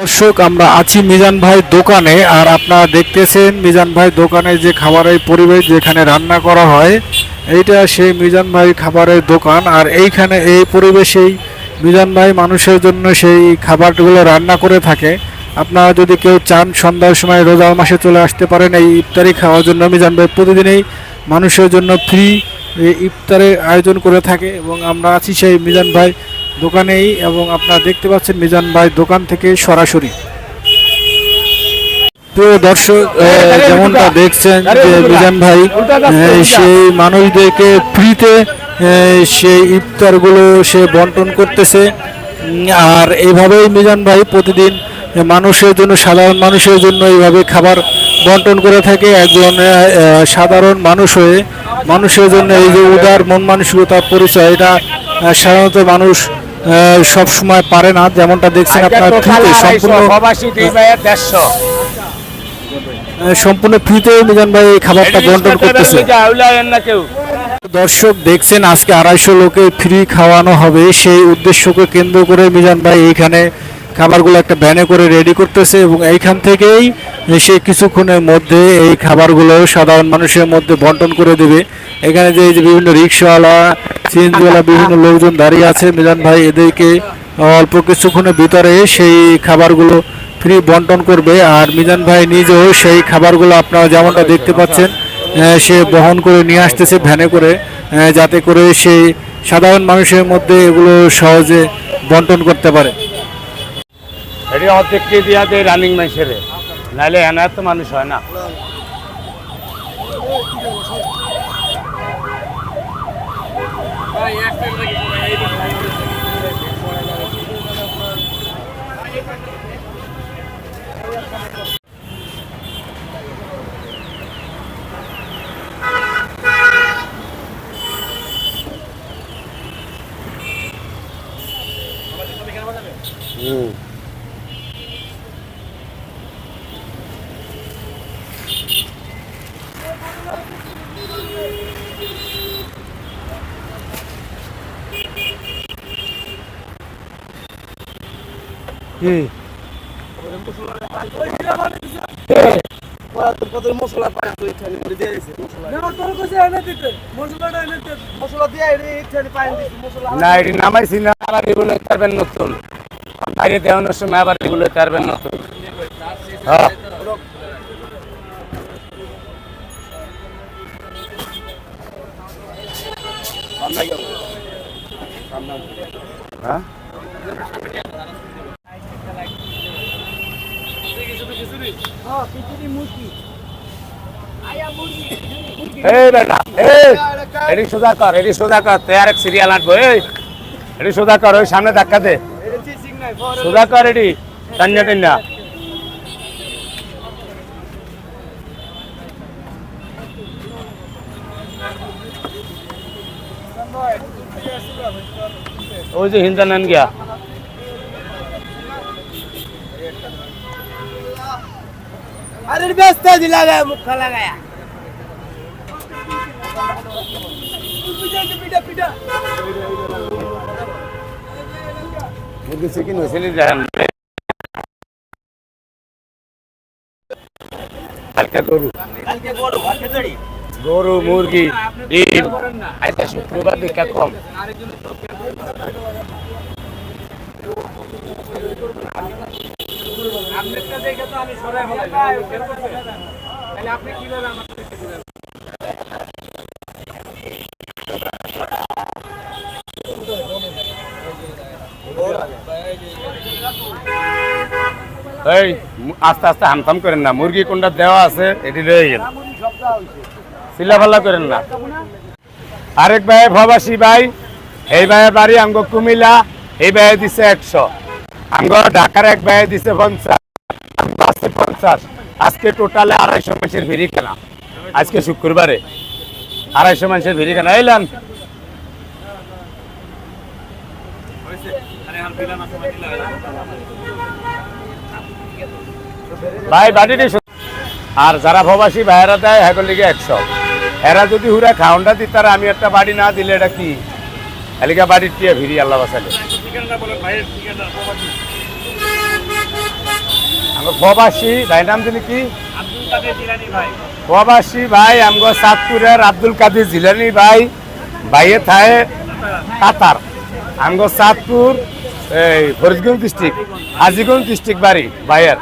দর্শক, আমরা আছি মিজান ভাই দোকানে। আর আপনারা দেখতেছেন মিজান ভাই দোকানে যে খাবারের পরিবেশ, যেখানে রান্না করা হয়, এইটা সেই মিজান ভাই খাবারের দোকান। আর এইখানে এই পরিবেশেই মিজান ভাই মানুষের জন্য সেই খাবারগুলো রান্না করে থাকে। আপনারা যদি কেউ চান সন্ধ্যার সময় রোজার মাসে চলে আসতে পারেন এই ইফতারি খাওয়ার জন্য। মিজান ভাই প্রতিদিনই মানুষের জন্য ফ্রি ইফতারের আয়োজন করে থাকে এবং আমরা আছি সেই মিজান ভাই দোকানেই। এবং আপনারা দেখতে পাচ্ছেন মিজান ভাই দোকান থেকে সরাসরি। তো দর্শক, যেমনটা দেখছেন যে মিজান ভাই সেই মানুষদেরকে ফ্রিতে সেই ইফতারগুলো সে বন্টন করতেছে। আর এইভাবেই মিজান ভাই প্রতিদিন মানুষের জন্য, সাধারণ মানুষের জন্য এইভাবে খাবার বন্টন করে থাকে। একজন সাধারণ মানুষ হয়ে মানুষের জন্য এই যে উদার মন মানসিকতার পরিচয়, এটা সাধারণত মানুষ সব সময় পারে না। যেমনটা দেখছেন আপনার ফ্রিতে, সম্পূর্ণ ফ্রিতে মিজান ভাই এই খাবারটা বন্টন করতেছে। দর্শক দেখছেন, আজকে 250 লোকে ফ্রি খাওয়ানো হবে। সেই উদ্দেশ্যকে কেন্দ্র করে মিজান ভাই এইখানে খাবারগুলো একটা ভ্যানে করে রেডি করতেছে এবং এইখান থেকেই সে কিছুক্ষণের মধ্যে এই খাবারগুলো সাধারণ মানুষের মধ্যে বন্টন করে দেবে। এখানে যে বিভিন্ন রিক্সাওয়ালা, সিএনজিওয়ালা বিভিন্ন লোকজন দাঁড়িয়ে আছে, মিজান ভাই এদেরকে অল্প কিছুক্ষণের ভিতরে সেই খাবারগুলো ফ্রি বন্টন করবে। আর মিজান ভাই নিজেও সেই খাবারগুলো আপনারা যেমনটা দেখতে পাচ্ছেন সে বহন করে নিয়ে আসতেছে ভ্যানে করে, যাতে করে সেই সাধারণ মানুষের মধ্যে এগুলো সহজে বন্টন করতে পারে। এটি অর্ধেক দিয়া দেয় রানিং মানুষের, নাহলে এনা তো মানুষ হয় না। না এটি নামাইছি না, আবার এগুলো পারবেন নতুন বাইরে দেওয়ানোর সময়, আবার এগুলো পারবেন নতুন। হ্যাঁ হ্যাঁ এই বেটা, এটি সোজা কর, এটি সোজা কর, তৈয়ার এক সিরিয়াল আনবো। এটি সোজা কর, ওই সামনে ধাক্কা দে, সোজা কর, এটি টান্না টান্না। ওই যে হিন্দা নান গিয়া अरे बेस्ता दिला गया, मुक्का लगाया मुर्गी चिकन হইছিল জান, কালকে গরু, গরু মুরগি ডিম, আজকে শুক্রবার দিকে কম। আপনারটা দেখে তো আমি সরাই হলাম, তাহলে আপনি কিভাবে আমার থেকে দিবেন? এই আস্তে আস্তে হামথাম করেন না, মুরগি কোনটা দেওয়া আছে এটি রয়ে গেল, চিল্লাফাল্লা করেন না। আরেক ভাই প্রবাসী ভাই, এই ভাইয়ের বাড়ি আঙ্গ কুমিল্লা, এই ভাইয়ে দিছে 100, আঙ্গ ঢাকার এক ভাইয়ে দিছে 50, 50। আজকে টোটালে 250 মানুষের ভিড়ি কেনা, আজকে শুক্রবারে 250 মানুষের ভিড়ি কেনা। এলাম ভাই বাড়িটি। আর যারা প্রবাসী ভাইয়েরা দেয় হ্যাগর লিগে 100, এরা যদি হুরা খাউন্ডা দিতার, আমি একটা বাড়ি না দিলে এটা কি এলিকা বাড়ির টিয়া ভিড়ি আল্লাহ বাসালে। প্রবাসী ভাই নাম জানি কি প্রবাসী ভাই আমগো চাঁদপুরের আব্দুল কাদের জিলানি ভাই ভাইয়ে থায় কাতার আমগো চাঁদপুর এই ফরিদগঞ্জ ডিস্ট্রিক্ট হাজীগঞ্জ ডিস্ট্রিক্ট বাড়ি ভাইয়ের